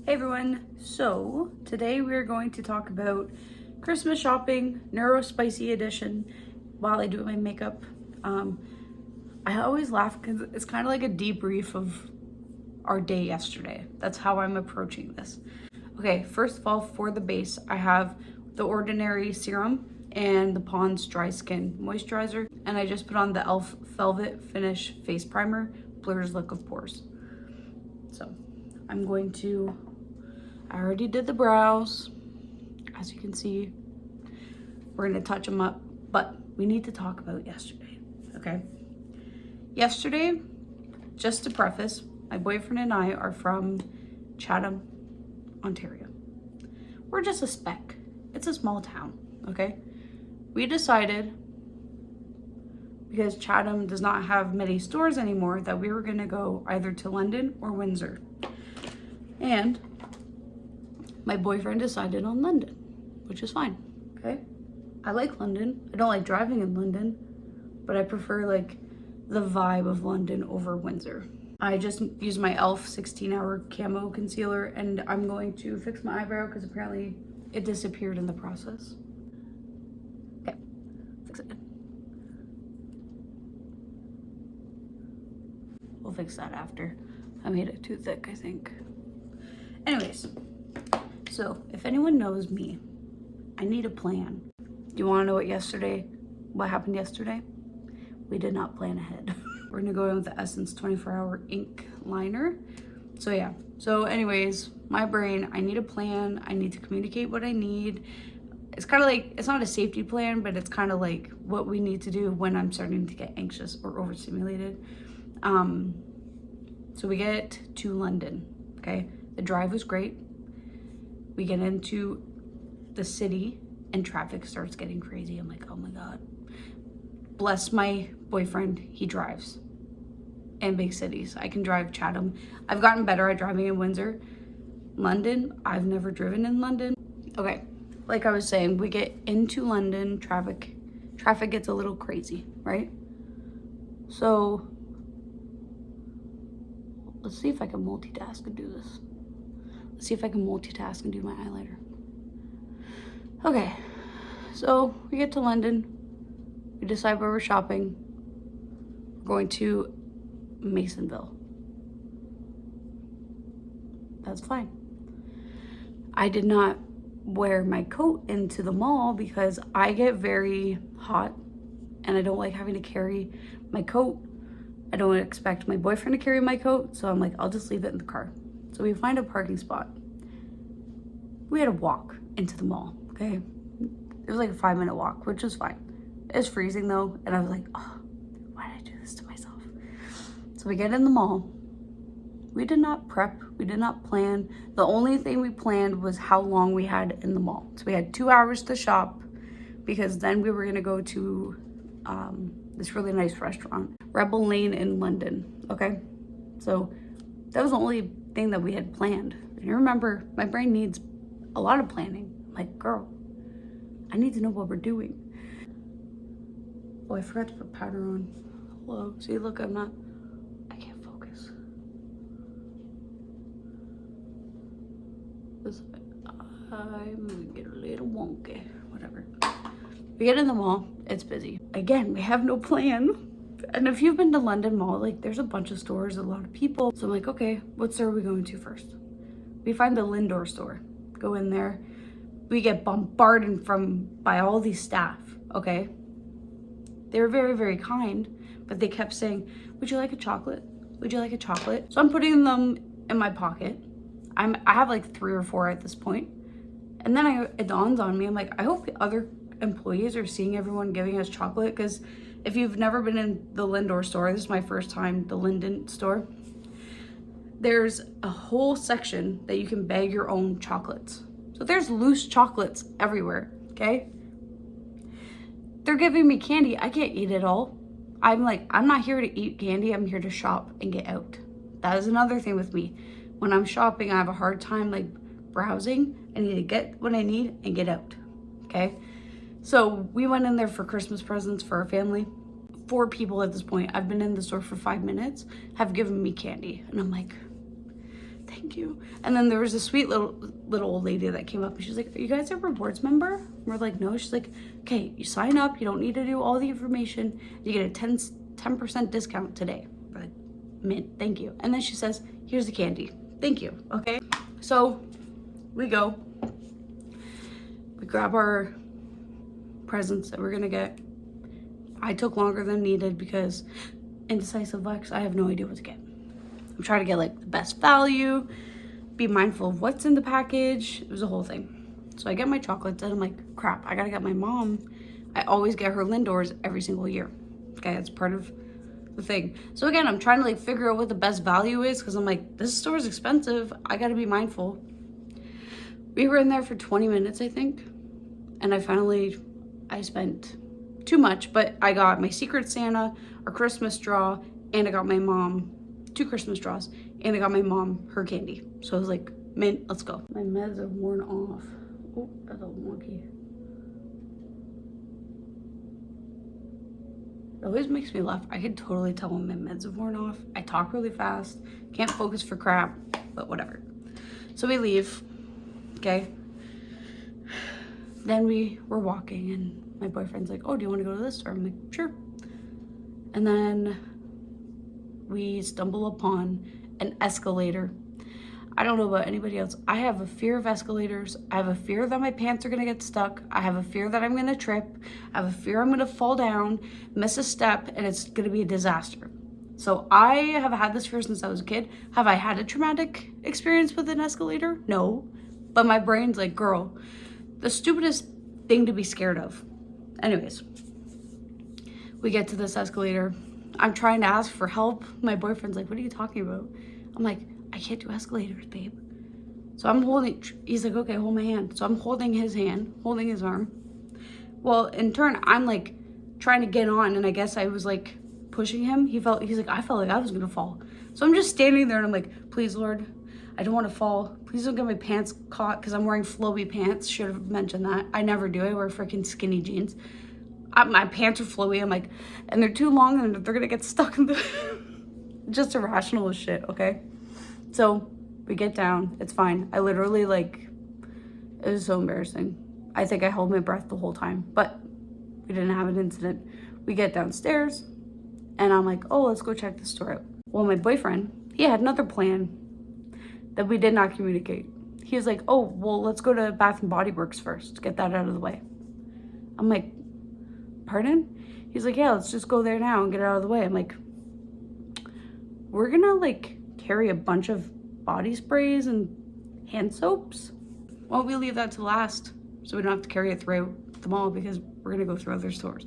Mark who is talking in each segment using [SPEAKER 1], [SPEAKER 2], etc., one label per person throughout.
[SPEAKER 1] Hey everyone, so today we're going to talk about Christmas shopping, Neurospicy edition, while I do my makeup. I always laugh because it's kind of like a debrief of our day yesterday. That's how I'm approaching this. Okay, first of all, for the base, I have the Ordinary Serum and the Pond's Dry Skin Moisturizer, and I just put on the e.l.f. Velvet Finish Face Primer, blurs look of pores. So I'm going to, I already did the brows, as you can see. We're gonna touch them up, but we need to talk about yesterday, okay? Yesterday, just to preface, my boyfriend and I are from Chatham, Ontario. We're just a speck. It's a small town, okay? We decided, because Chatham does not have many stores anymore, that we were gonna go either to London or Windsor. And my boyfriend decided on London, which is fine, okay? I like London. I don't like driving in London, but I prefer like the vibe of London over Windsor. I just used my e.l.f. 16-hour camo concealer, and I'm going to fix my eyebrow because apparently it disappeared in the process. Okay, fix it. We'll fix that after. I made it too thick, I think. Anyways, so if anyone knows me, I need a plan. Do you want to know what happened yesterday? We did not plan ahead. We're gonna go in with the Essence 24-hour ink liner. So yeah, so anyways, my brain, I need a plan. I need to communicate what I need. It's kind of like, it's not a safety plan, but it's kind of like what we need to do when I'm starting to get anxious or overstimulated. So we get to London, okay? The drive was great. We get into the city and traffic starts getting crazy. I'm like, oh my God. Bless my boyfriend, he drives in big cities. I can drive Chatham. I've gotten better at driving in Windsor. London, I've never driven in London. Okay, like I was saying, we get into London, traffic gets a little crazy, right? So let's see if I can multitask and do this. Let's see if I can multitask and do my highlighter. Okay, so we get to London. We decide where we're shopping. We're going to Masonville. That's fine. I did not wear my coat into the mall because I get very hot and I don't like having to carry my coat. I don't expect my boyfriend to carry my coat, so I'm like, I'll just leave it in the car. So we find a parking spot. We had to walk into the mall, okay? It was like a 5-minute walk, which was fine. It's freezing though, and I was like, oh, why did I do this to myself? So we get in the mall. We did not prep, we did not plan. The only thing we planned was how long we had in the mall. So we had 2 hours to shop because then we were gonna go to this really nice restaurant, Rebel Lane in London, okay? So that was the only thing that we had planned. And you remember, my brain needs a lot of planning. I'm like, girl, I need to know what we're doing. Oh, I forgot to put powder on. Hello, see, look, I can't focus. I'm gonna get a little wonky, whatever. We get in the mall, it's busy. Again, we have no plan. And if you've been to London Mall, like there's a bunch of stores, a lot of people. So I'm like, okay, what store are we going to first? We find the Lindor store, go in there. We get bombarded by all these staff, okay? They were very, very kind, but they kept saying, would you like a chocolate? Would you like a chocolate? So I'm putting them in my pocket. I have like 3 or 4 at this point. And then it dawns on me, I'm like, I hope the other employees are seeing everyone giving us chocolate, because if you've never been in the Lindor store, this is my first time, the Linden store, there's a whole section that you can bag your own chocolates. So there's loose chocolates everywhere, okay? They're giving me candy. I can't eat it all. I'm like, I'm not here to eat candy. I'm here to shop and get out. That is another thing with me. When I'm shopping, I have a hard time like browsing. I need to get what I need and get out, okay? So we went in there for Christmas presents for our family. 4 people at this point. I've been in the store for 5 minutes, have given me candy. And I'm like, thank you. And then there was a sweet little old lady that came up and she's like, are you guys a rewards member? And we're like, no. She's like, okay, you sign up. You don't need to do all the information. You get a 10% discount today. We're like, mint, thank you. And then she says, here's the candy. Thank you. Okay. So we go. We grab our presents that we're going to get. I took longer than needed because indecisive Lex, I have no idea what to get. I'm trying to get like the best value, be mindful of what's in the package. It was a whole thing. So I get my chocolates and I'm like, crap, I gotta get my mom. I always get her Lindors every single year. Okay, it's part of the thing. So again, I'm trying to like figure out what the best value is because I'm like, this store is expensive. I gotta be mindful. We were in there for 20 minutes, I think. And I spent too much, but I got my Secret Santa, a Christmas straw, and I got my mom 2 Christmas straws, and I got my mom her candy. So I was like, mint, let's go. My meds are worn off. Oh, that's a wonky. It always makes me laugh. I could totally tell when my meds have worn off. I talk really fast, can't focus for crap, but whatever. So we leave, okay? Then we were walking and my boyfriend's like, oh, do you want to go to this store? I'm like, sure. And then we stumble upon an escalator. I don't know about anybody else. I have a fear of escalators. I have a fear that my pants are gonna get stuck. I have a fear that I'm gonna trip. I have a fear I'm gonna fall down, miss a step, and it's gonna be a disaster. So I have had this fear since I was a kid. Have I had a traumatic experience with an escalator? No. But my brain's like, girl, the stupidest thing to be scared of. Anyways, we get to this escalator. I'm trying to ask for help. My boyfriend's like, what are you talking about? I'm like, I can't do escalators, babe. So I'm holding, he's like, okay, hold my hand. So I'm holding his hand, holding his arm. Well, in turn, I'm like trying to get on, and I guess I was like pushing him. He's like, I felt like I was gonna fall. So I'm just standing there and I'm like, please, Lord, I don't want to fall. Please don't get my pants caught because I'm wearing flowy pants. Should have mentioned that. I never do. I wear freaking skinny jeans. My pants are flowy. I'm like, and they're too long and they're gonna get stuck in the, just irrational as shit, okay? So we get down, it's fine. I literally like, it was so embarrassing. I think I held my breath the whole time, but we didn't have an incident. We get downstairs and I'm like, oh, let's go check the store out. Well, my boyfriend, he had another plan that we did not communicate. He was like, oh, well, let's go to Bath and Body Works first, get that out of the way. I'm like, pardon? He's like, yeah, let's just go there now and get it out of the way. I'm like, we're gonna like carry a bunch of body sprays and hand soaps? Why don't we leave that to last so we don't have to carry it through the mall because we're gonna go through other stores.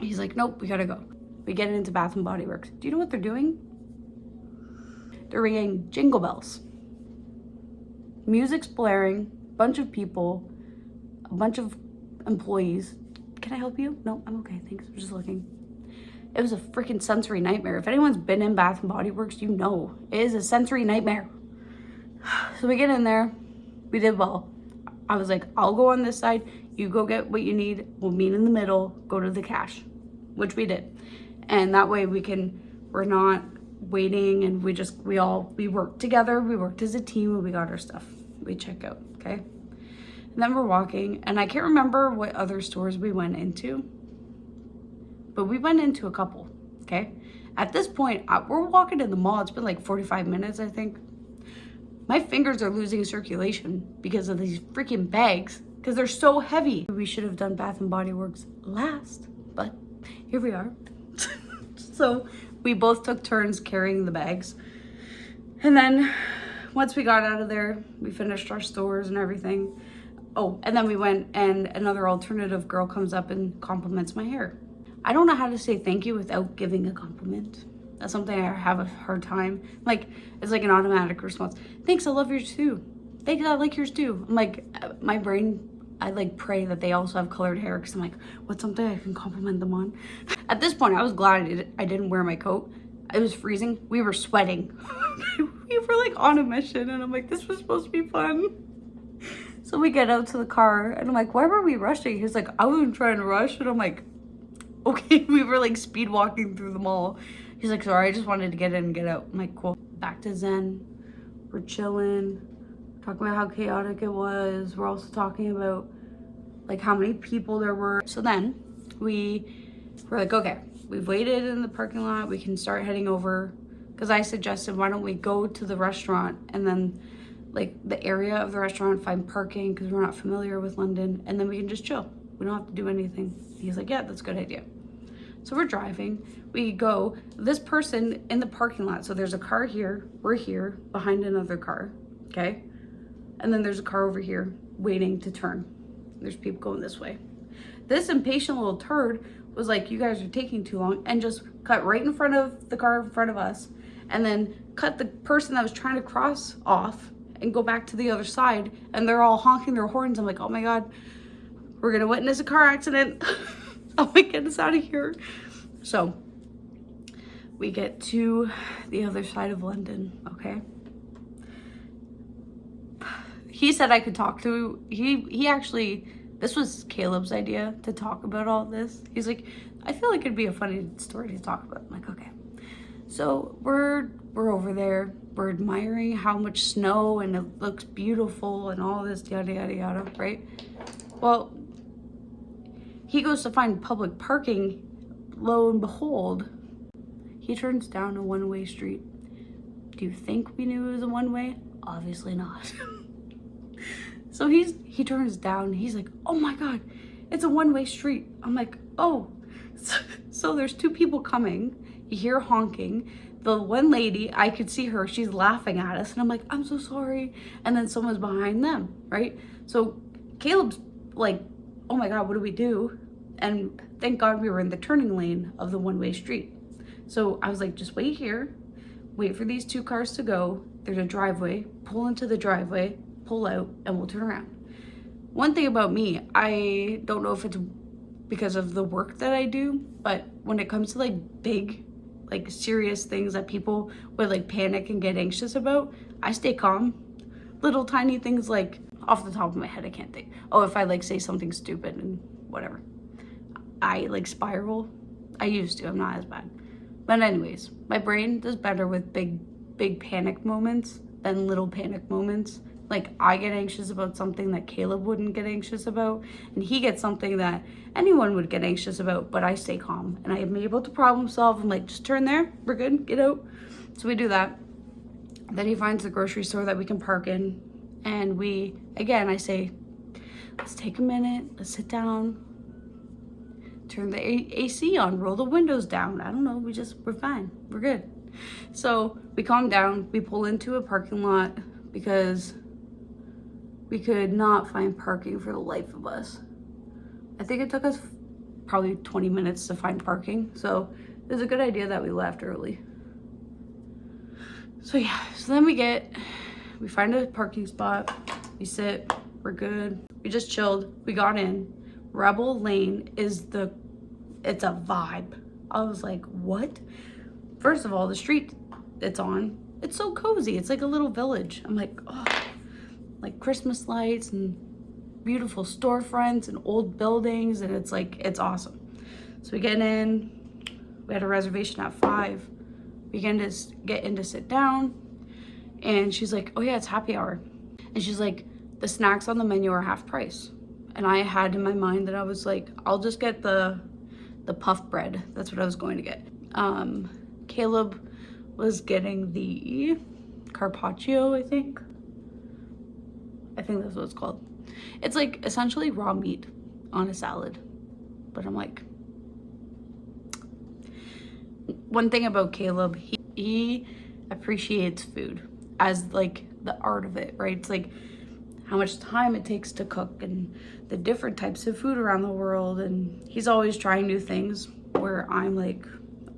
[SPEAKER 1] He's like, nope, we gotta go. We get into Bath and Body Works. Do you know what they're doing? They're ringing jingle bells. Music's blaring, bunch of people, a bunch of employees. Can I help you? No, I'm okay, thanks. I'm just looking. It was a freaking sensory nightmare. If anyone's been in Bath and Body Works, you know. It is a sensory nightmare. So we get in there. We did well. I was like, I'll go on this side. You go get what you need. We'll meet in the middle. Go to the cash, which we did. And that way we're not waiting and we worked together. We worked as a team and we got our stuff. We check out, okay? And then we're walking and I can't remember what other stores we went into, but we went into a couple, okay? At this point, we're walking in the mall. It's been like 45 minutes, I think. My fingers are losing circulation because of these freaking bags, because they're so heavy. We should have done Bath and Body Works last, but here we are. So we both took turns carrying the bags. And then once we got out of there, we finished our stores and everything. Oh, and then we went and another alternative girl comes up and compliments my hair. I don't know how to say thank you without giving a compliment. That's something I have a hard time. Like, it's like an automatic response. Thanks, I love yours too. Thanks, I like yours too. I'm like, my brain, I like pray that they also have colored hair because I'm like, what's something I can compliment them on? At this point, I was glad I didn't wear my coat. It was freezing. We were sweating. We were like on a mission and I'm like, this was supposed to be fun. So we get out to the car and I'm like, why were we rushing? He's like, I wasn't trying to rush. And I'm like, okay. We were like speed walking through the mall. He's like, sorry, I just wanted to get in and get out. I'm like, cool. Back to Zen. We're chilling, talking about how chaotic it was. We're also talking about like how many people there were. So then we're like, okay, we've waited in the parking lot. We can start heading over, because I suggested, why don't we go to the restaurant and then like the area of the restaurant, find parking, because we're not familiar with London, and then we can just chill. We don't have to do anything. He's like, yeah, that's a good idea. So we're driving. We go, this person in the parking lot. So there's a car here. We're here behind another car. Okay. And then there's a car over here waiting to turn. There's people going this way. This impatient little turd was like, you guys are taking too long, and just cut right in front of the car in front of us, and then cut the person that was trying to cross off and go back to the other side, and they're all honking their horns. I'm like, oh my God, we're gonna witness a car accident. Oh my, get us out of here. So we get to the other side of London, okay? He said I could talk to, he actually, this was Caleb's idea to talk about all this. He's like, I feel like it'd be a funny story to talk about. I'm like, okay. So we're over there. We're admiring how much snow, and it looks beautiful and all this yada yada yada, right? Well, he goes to find public parking. Lo and behold, he turns down a one-way street. Do you think we knew it was a one-way? Obviously not. So he turns down. He's like, oh my God, it's a one-way street. I'm like, oh. So there's two people coming. You hear honking. The one lady, I could see her, she's laughing at us, and I'm like, I'm so sorry. And then someone's behind them, right? So Caleb's like, oh my God, what do we do? And thank God we were in the turning lane of the one-way street. So I was like, just wait here, wait for these two cars to go. There's a driveway, pull into the driveway, pull out, and we'll turn around. One thing about me, I don't know if it's because of the work that I do, but when it comes to like big, like serious things that people would like panic and get anxious about, I stay calm. Little tiny things, like off the top of my head, I can't think. Oh, if I like say something stupid and whatever, I like spiral. I used to, I'm not as bad. But anyways, my brain does better with big panic moments than little panic moments. Like, I get anxious about something that Caleb wouldn't get anxious about, and he gets something that anyone would get anxious about, but I stay calm, and I am able to problem solve. I'm like, just turn there, we're good, get out. So we do that. Then he finds the grocery store that we can park in, and we, again, I say, let's take a minute, let's sit down, turn the AC on, roll the windows down. I don't know, we're fine, we're good. So we calm down, we pull into a parking lot because we could not find parking for the life of us. I think it took us probably 20 minutes to find parking. So it was a good idea that we left early. So yeah, so then we find a parking spot, we sit, we're good. We just chilled, we got in. Rebel Lane it's a vibe. I was like, what? First of all, the street it's on, it's so cozy. It's like a little village. I'm like, oh, like Christmas lights and beautiful storefronts and old buildings, and it's like, it's awesome. So we get in, we had a reservation at 5. We get in to sit down, and she's like, oh yeah, it's happy hour. And she's like, the snacks on the menu are half price. And I had in my mind that I was like, I'll just get the puff bread. That's what I was going to get. Caleb was getting the carpaccio, I think that's what it's called. It's like essentially raw meat on a salad. But I'm like, one thing about Caleb, he appreciates food as like the art of it, right? It's like how much time it takes to cook and the different types of food around the world. And he's always trying new things, where I'm like,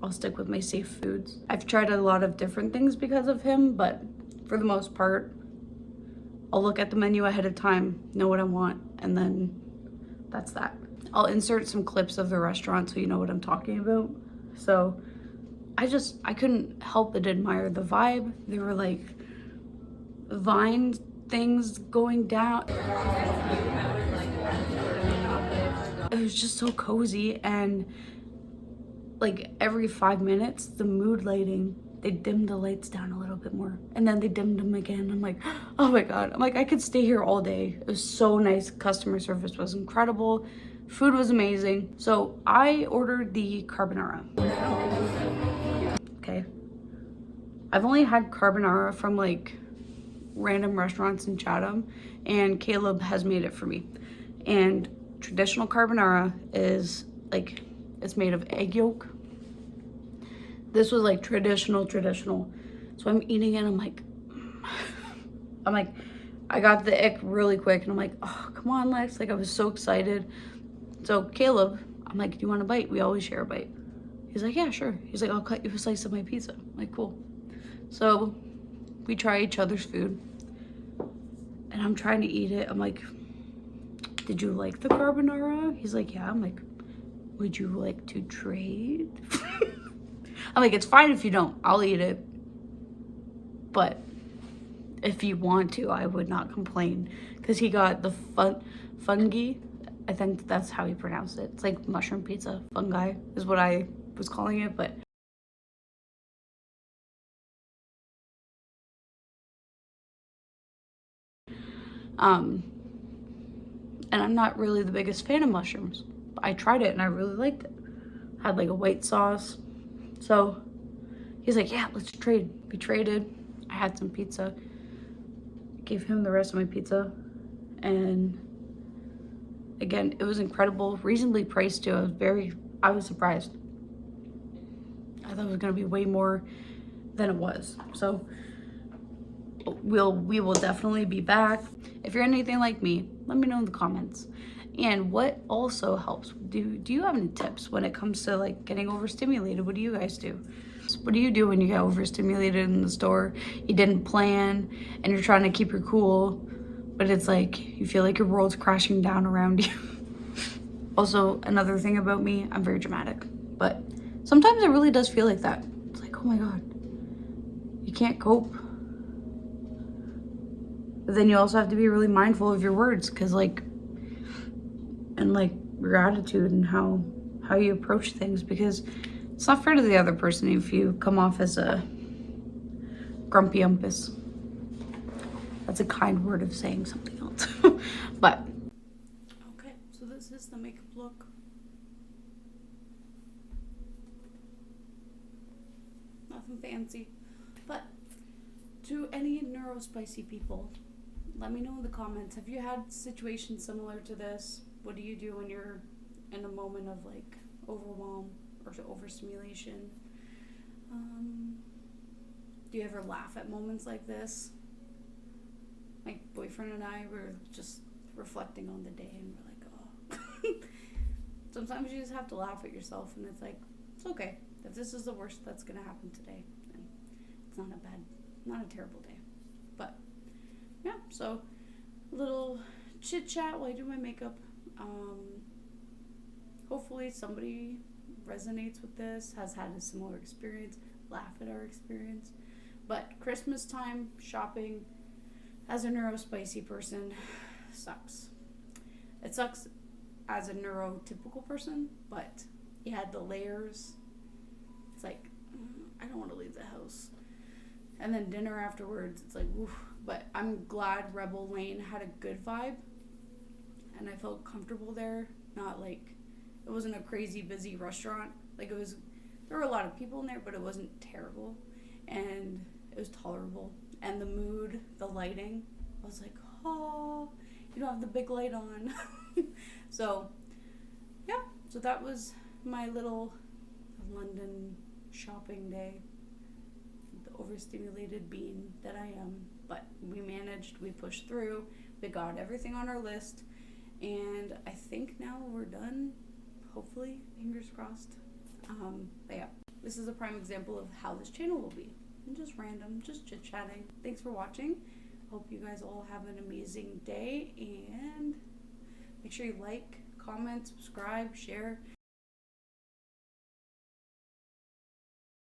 [SPEAKER 1] I'll stick with my safe foods. I've tried a lot of different things because of him, but for the most part, I'll look at the menu ahead of time, know what I want, and then that's that. I'll insert some clips of the restaurant so you know what I'm talking about. So I couldn't help but admire the vibe. There were like vine things going down. It was just so cozy, and like every 5 minutes, the mood lighting they dimmed the lights down a little bit more, and then they dimmed them again. I'm like, oh my God. I'm like, I could stay here all day. It was so nice. Customer service was incredible. Food was amazing. So I ordered the carbonara. Okay. I've only had carbonara from like random restaurants in Chatham, and Caleb has made it for me. And traditional carbonara is like, it's made of egg yolk. This was like traditional. So I'm eating it, I'm like, I got the ick really quick, and I'm like, oh, come on, Lex. Like, I was so excited. So Caleb, I'm like, do you want a bite? We always share a bite. He's like, yeah, sure. He's like, I'll cut you a slice of my pizza. I'm like, cool. So we try each other's food, and I'm trying to eat it. I'm like, did you like the carbonara? He's like, yeah. I'm like, would you like to trade? I'm like, it's fine if you don't. I'll eat it. But if you want to, I would not complain. Because he got the fungi. I think that's how he pronounced it. It's like mushroom pizza. Fungi is what I was calling it, but and I'm not really the biggest fan of mushrooms. I tried it and I really liked it. Had like a white sauce. So he's like, yeah, let's trade. We traded. I had some pizza. Gave him the rest of my pizza. And again, it was incredible. Reasonably priced too. I was surprised. I thought it was gonna be way more than it was. So we will definitely be back. If you're anything like me, let me know in the comments. And what also helps, do you have any tips when it comes to like getting overstimulated? What do you guys do? What do you do when you get overstimulated in the store? You didn't plan and you're trying to keep your cool, but it's like you feel like your world's crashing down around you. Also, another thing about me, I'm very dramatic, but sometimes it really does feel like that. It's like, oh my God, you can't cope. But then you also have to be really mindful of your words, because like, and like your attitude and how you approach things, because it's not fair to the other person if you come off as a grumpy umpus. That's a kind word of saying something else. But okay, so this is the makeup look. Nothing fancy, but to any Neurospicy people, let me know in the comments, have you had situations similar to this? What do you do when you're in a moment of like overwhelm or overstimulation? Do you ever laugh at moments like this? My boyfriend and I were just reflecting on the day, and we're like, oh. Sometimes you just have to laugh at yourself, and it's like, it's okay. If this is the worst that's gonna happen today, then it's not a terrible day. But yeah, so a little chit chat while I do my makeup. Hopefully somebody resonates with this, has had a similar experience, laugh at our experience. But Christmas time shopping as a Neurospicy person sucks. It sucks as a neurotypical person, but you had the layers. It's like, I don't want to leave the house. And then dinner afterwards, it's like, woof. But I'm glad Rebel Lane had a good vibe, and I felt comfortable there. Not like, it wasn't a crazy busy restaurant. Like, there were a lot of people in there, but it wasn't terrible, and it was tolerable. And the mood, the lighting, I was like, oh, you don't have the big light on. So yeah, so that was my little London shopping day. The overstimulated being that I am. But we managed, we pushed through, we got everything on our list, and I think now we're done, hopefully, fingers crossed. But yeah, this is a prime example of how this channel will be. Just random, just chit-chatting. Thanks for watching. Hope you guys all have an amazing day, and make sure you like, comment, subscribe, share.